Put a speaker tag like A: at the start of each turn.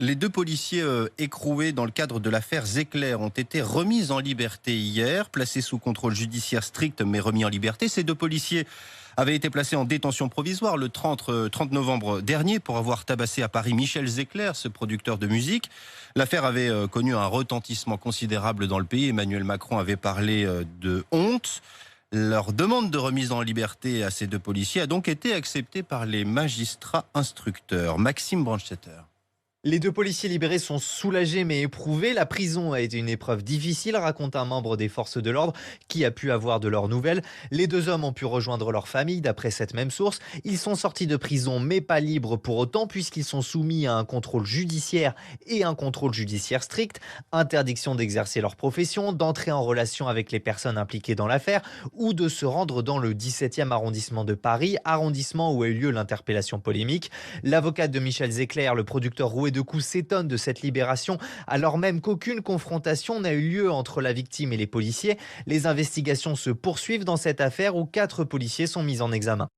A: Les deux policiers écroués dans le cadre de l'affaire Zecler ont été remis en liberté hier, placés sous contrôle judiciaire strict mais remis en liberté. Ces deux policiers avaient été placés en détention provisoire le 30 novembre dernier pour avoir tabassé à Paris Michel Zecler, ce producteur de musique. L'affaire avait connu un retentissement considérable dans le pays. Emmanuel Macron avait parlé de honte. Leur demande de remise en liberté à ces deux policiers a donc été acceptée par les magistrats instructeurs. Maxime Brandstetter.
B: Les deux policiers libérés sont soulagés mais éprouvés. La prison a été une épreuve difficile, raconte un membre des forces de l'ordre qui a pu avoir de leurs nouvelles. Les deux hommes ont pu rejoindre leur famille d'après cette même source. Ils sont sortis de prison mais pas libres pour autant puisqu'ils sont soumis à un contrôle judiciaire et un contrôle judiciaire strict. Interdiction d'exercer leur profession, d'entrer en relation avec les personnes impliquées dans l'affaire ou de se rendre dans le 17e arrondissement de Paris, arrondissement où a eu lieu l'interpellation polémique. L'avocate de Michel Zecler, le producteur roué de coups, s'étonne de cette libération, alors même qu'aucune confrontation n'a eu lieu entre la victime et les policiers. Les investigations se poursuivent dans cette affaire où 4 policiers sont mis en examen.